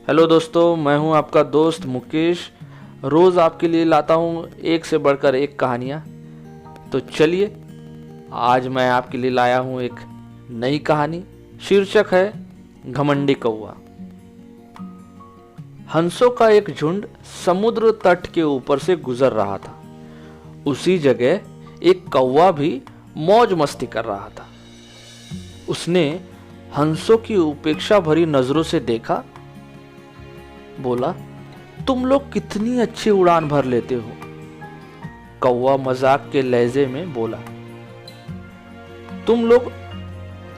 Hello दोस्तों, मैं हूं आपका दोस्त मुकेश। रोज़ आपके लिए लाता हूं एक से बढ़कर एक कहानियां। तो चलिए, आज मैं आपके लिए लाया हूं एक नई कहानी। शीर्षक है घमंडी कौवा। हंसों का एक झुंड समुद्र तट के ऊपर से गुजर रहा था। उसी जगह एक कौवा भी मौज मस्ती कर रहा था। उसने हंसों की उपेक्षा भरी नजरों से देखा। बोला, तुम लोग कितनी अच्छी उड़ान भर लेते हो। कौवा मजाक के लहजे में बोला, तुम लोग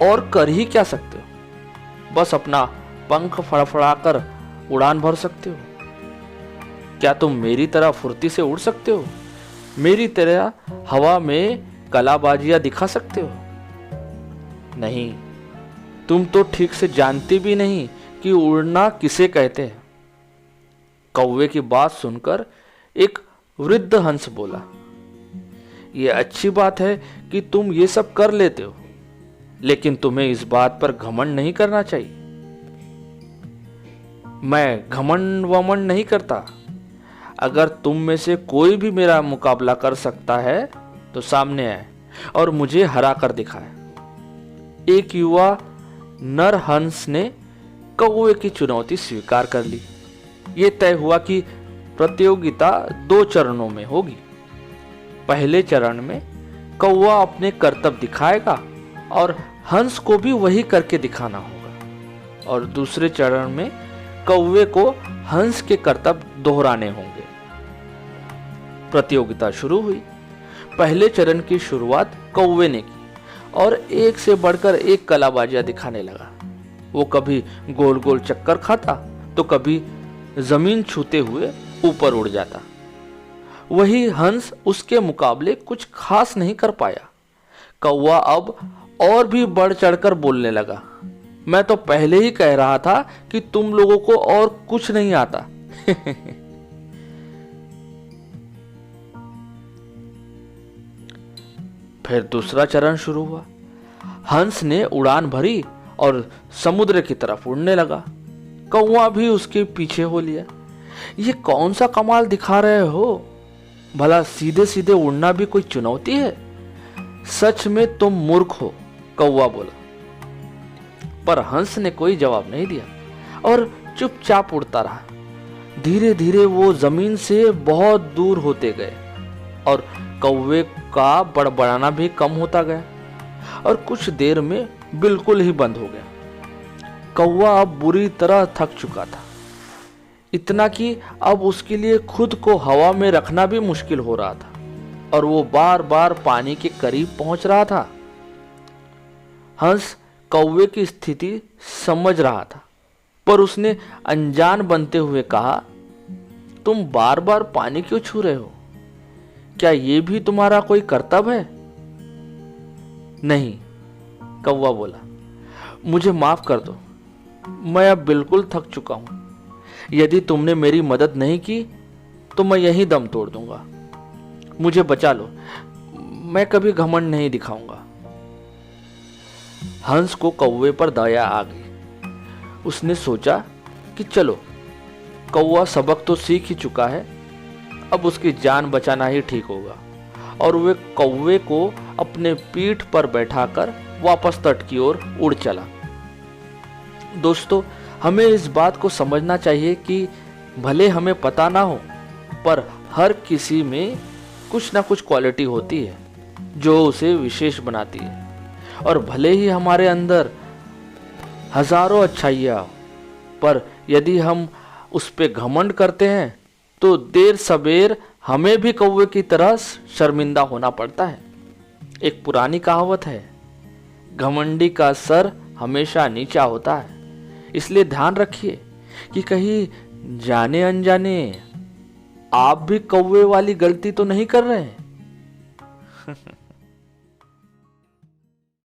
और कर ही क्या सकते हो? बस अपना पंख फड़फड़ाकर उड़ान भर सकते हो। क्या तुम मेरी तरह फुर्ती से उड़ सकते हो? मेरी तरह हवा में कलाबाजियां दिखा सकते हो? नहीं, तुम तो ठीक से जानते भी नहीं कि उड़ना किसे कहते हैं। कौवे की बात सुनकर एक वृद्ध हंस बोला, यह अच्छी बात है कि तुम ये सब कर लेते हो, लेकिन तुम्हें इस बात पर घमंड नहीं करना चाहिए। मैं घमंड वमंड नहीं करता। अगर तुम में से कोई भी मेरा मुकाबला कर सकता है तो सामने आए और मुझे हरा कर दिखाए। एक युवा नर हंस ने कौवे की चुनौती स्वीकार कर ली। ये तय हुआ कि प्रतियोगिता 2 चरणों में होगी। पहले चरण में कौवा अपने करतब दिखाएगा और हंस को भी वही करके दिखाना होगा, और दूसरे चरण में कौवे को हंस के करतब दोहराने होंगे। प्रतियोगिता शुरू हुई। पहले चरण की शुरुआत कौवे ने की और एक से बढ़कर एक कलाबाजियां दिखाने लगा। वो कभी गोल गोल चक्कर खाता तो कभी जमीन छूते हुए ऊपर उड़ जाता। वही हंस उसके मुकाबले कुछ खास नहीं कर पाया। कौवा अब और भी बढ़ चढ़कर बोलने लगा, मैं तो पहले ही कह रहा था कि तुम लोगों को और कुछ नहीं आता। फिर दूसरा चरण शुरू हुआ। हंस ने उड़ान भरी और समुद्र की तरफ उड़ने लगा। कौवा भी उसके पीछे हो लिया। ये कौन सा कमाल दिखा रहे हो? भला सीधे सीधे उड़ना भी कोई चुनौती है? सच में तुम मूर्ख हो, कौवा बोला। पर हंस ने कोई जवाब नहीं दिया और चुपचाप उड़ता रहा। धीरे धीरे वो जमीन से बहुत दूर होते गए और कौवे का बड़बड़ाना भी कम होता गया और कुछ देर में बिल्कुल ही बंद हो गया। कौवा अब बुरी तरह थक चुका था, इतना कि अब उसके लिए खुद को हवा में रखना भी मुश्किल हो रहा था और वो बार बार पानी के करीब पहुंच रहा था। हंस कौवे की स्थिति समझ रहा था, पर उसने अनजान बनते हुए कहा, तुम बार बार पानी क्यों छू रहे हो? क्या ये भी तुम्हारा कोई कर्तव्य है? नहीं, कौवा बोला, मुझे माफ कर दो। मैं अब बिल्कुल थक चुका हूं। यदि तुमने मेरी मदद नहीं की तो मैं यहीं दम तोड़ दूंगा। मुझे बचा लो, मैं कभी घमंड नहीं दिखाऊंगा। हंस को कौवे पर दया आ गई। उसने सोचा कि चलो, कौवा सबक तो सीख ही चुका है, अब उसकी जान बचाना ही ठीक होगा, और वे कौवे को अपने पीठ पर बैठाकर वापस तट की ओर उड़ चला। दोस्तों, हमें इस बात को समझना चाहिए कि भले हमें पता ना हो, पर हर किसी में कुछ ना कुछ क्वालिटी होती है जो उसे विशेष बनाती है। और भले ही हमारे अंदर हजारों अच्छाइयाँ हो, पर यदि हम उस पे घमंड करते हैं तो देर सबेर हमें भी कौवे की तरह शर्मिंदा होना पड़ता है। एक पुरानी कहावत है, घमंडी का सर हमेशा नीचा होता है। इसलिए ध्यान रखिए कि कहीं जाने अनजाने आप भी कौवे वाली गलती तो नहीं कर रहे हैं।